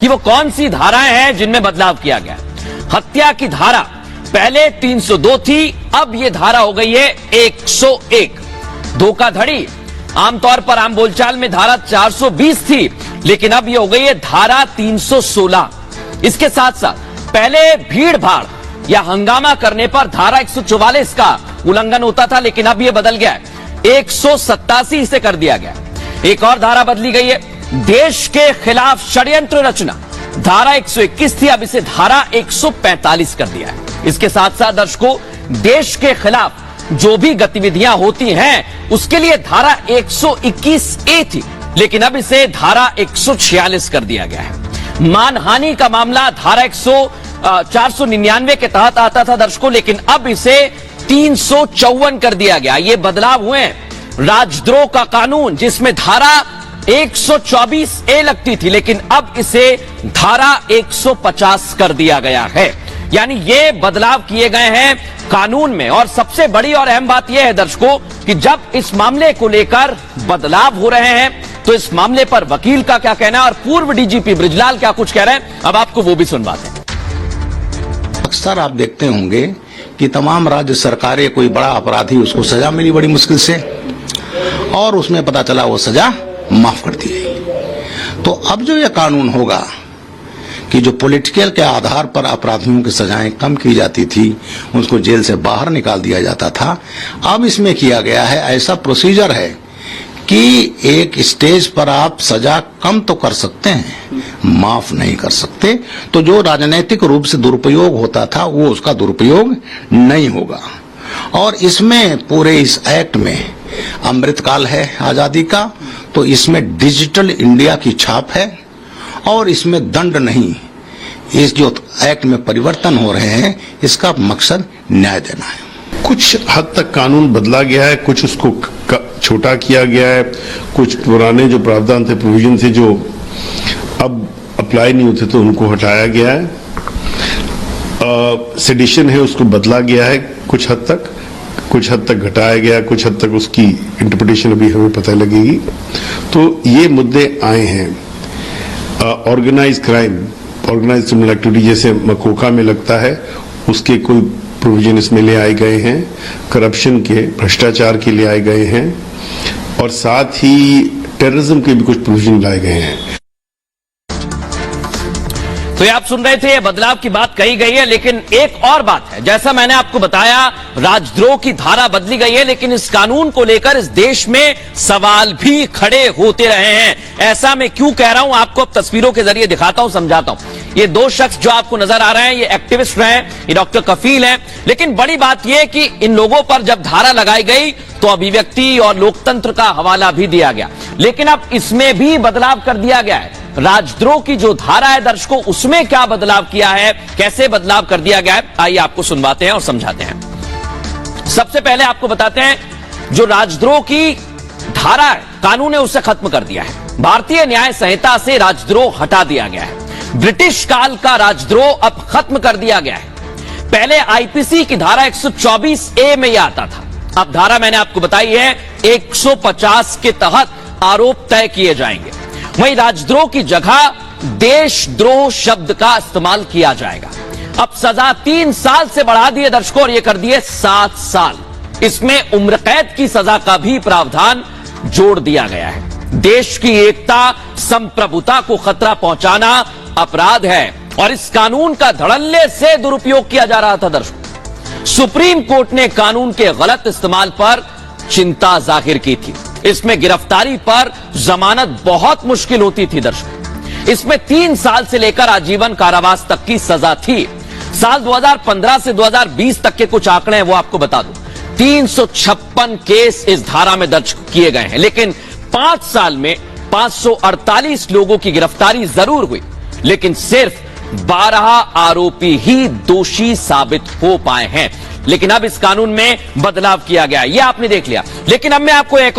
कि वो कौन सी धाराएं हैं जिनमें बदलाव किया गया। हत्या की धारा पहले 302 थी, अब ये धारा हो गई है 101। धोखाधड़ी आमतौर पर आम बोलचाल में धारा 420 थी, लेकिन अब ये हो गई है धारा 316। इसके साथ साथ पहले भीड़ भाड़ या हंगामा करने पर धारा 144 का उल्लंघन होता था, लेकिन अब ये बदल गया है 187 से कर दिया गया। एक और धारा बदली गई है, देश के खिलाफ षड्यंत्र रचना। धारा 121 थी, अब इसे धारा 145 कर दिया है। इसके साथ साथ दर्शकों, देश के खिलाफ जो भी गतिविधियां होती हैं उसके लिए धारा 121A थी, लेकिन अब इसे धारा 146 कर दिया गया है। मानहानि का मामला धारा 499 के तहत आता था दर्शकों, लेकिन अब इसे 354 कर दिया गया। ये बदलाव हुए हैं। राजद्रोह का कानून जिसमें धारा 124A लगती थी, लेकिन अब इसे धारा 150 कर दिया गया है। यानी ये बदलाव किए गए हैं कानून में। और सबसे बड़ी और अहम बात यह है दर्शकों कि जब इस मामले को लेकर बदलाव हो रहे हैं तो इस मामले पर वकील का क्या कहना है और पूर्व डीजीपी बृजलाल क्या कुछ कह रहे हैं, अब आपको वो भी सुनवाते हैं। अक्सर आप देखते होंगे कि तमाम राज्य सरकारें कोई बड़ा अपराधी उसको सजा मिली बड़ी मुश्किल से, और उसमें पता चला वो सजा माफ कर दी गई। तो अब जो यह कानून होगा कि जो पॉलिटिकल के आधार पर अपराधियों की सजाएं कम की जाती थी, उसको जेल से बाहर निकाल दिया जाता था, अब इसमें किया गया है ऐसा प्रोसीजर है कि एक स्टेज पर आप सजा कम तो कर सकते हैं, माफ नहीं कर सकते। तो जो राजनीतिक रूप से दुरुपयोग होता था वो उसका दुरुपयोग नहीं होगा। और इसमें पूरे इस एक्ट में अमृतकाल है आजादी का, तो इसमें डिजिटल इंडिया की छाप है और इसमें दंड नहीं। इस जो एक्ट में परिवर्तन हो रहे हैं इसका मकसद न्याय देना है। कुछ हद तक कानून बदला गया है, कुछ उसको छोटा किया गया है, कुछ पुराने जो प्रावधान थे, प्रोविजन थे जो अब अप्लाई नहीं होते तो उनको हटाया गया है। सेडिशन है उसको बदला गया है कुछ हद तक घटाया गया, कुछ हद तक उसकी इंटरप्रिटेशन अभी हमें पता लगेगी। तो ये मुद्दे आए हैं। Organise crime, organise criminal activity जैसे मकोका में लगता है, उसके कोई प्रोविजन इसमें ले आए गए हैं। करप्शन के, भ्रष्टाचार के लिए आए गए हैं, और साथ ही टेररिज्म के भी कुछ प्रोविजन लाए गए हैं। तो ये आप सुन रहे थे, ये बदलाव की बात कही गई है, लेकिन एक और बात है। जैसा मैंने आपको बताया, राजद्रोह की धारा बदली गई है, लेकिन इस कानून को लेकर इस देश में सवाल भी खड़े होते रहे हैं। ऐसा मैं क्यों कह रहा हूं, आपको अब तस्वीरों के जरिए दिखाता हूं, समझाता हूं। ये दो शख्स जो आपको नजर आ रहे हैं, ये एक्टिविस्ट रहे हैं, ये डॉक्टर कफील हैं। लेकिन बड़ी बात यह कि इन लोगों पर जब धारा लगाई गई तो अभिव्यक्ति और लोकतंत्र का हवाला भी दिया गया, लेकिन अब इसमें भी बदलाव कर दिया गया है। राजद्रोह की जो धारा है दर्शकों, उसमें क्या बदलाव किया है, कैसे बदलाव कर दिया गया है, आइए आपको सुनवाते हैं और समझाते हैं। सबसे पहले आपको बताते हैं, जो राजद्रोह की धारा है कानून ने उसे खत्म कर दिया है। भारतीय न्याय संहिता से राजद्रोह हटा दिया गया है। ब्रिटिश काल का राजद्रोह अब खत्म कर दिया गया है। पहले आईपीसी की धारा 124A में यह आता था, अब धारा मैंने आपको बताई है 150 के तहत आरोप तय किए जाएंगे। वहीं राजद्रोह की जगह देशद्रोह शब्द का इस्तेमाल किया जाएगा। अब सजा 3 साल से बढ़ा दी है दर्शकों, और ये कर दिए 7 साल। इसमें उम्र कैद की सजा का भी प्रावधान जोड़ दिया गया है। देश की एकता, संप्रभुता को खतरा पहुंचाना अपराध है, और इस कानून का धड़ल्ले से दुरुपयोग किया जा रहा था दर्शकों। सुप्रीम कोर्ट ने कानून के गलत इस्तेमाल पर चिंता जाहिर की थी। इसमें गिरफ्तारी पर जमानत बहुत मुश्किल होती थी दर्शकों। इसमें 3 साल से लेकर आजीवन कारावास तक की सजा थी। साल 2015 से 2020 तक के कुछ आंकड़े हैं, वो आपको बता दूं। 356 केस इस धारा में दर्ज किए गए हैं, लेकिन 5 साल में 548 लोगों की गिरफ्तारी जरूर हुई, लेकिन सिर्फ 12 आरोपी ही दोषी साबित हो पाए हैं। लेकिन अब इस कानून में बदलाव किया गया, यह आपने देख लिया। लेकिन अब मैं आपको एक और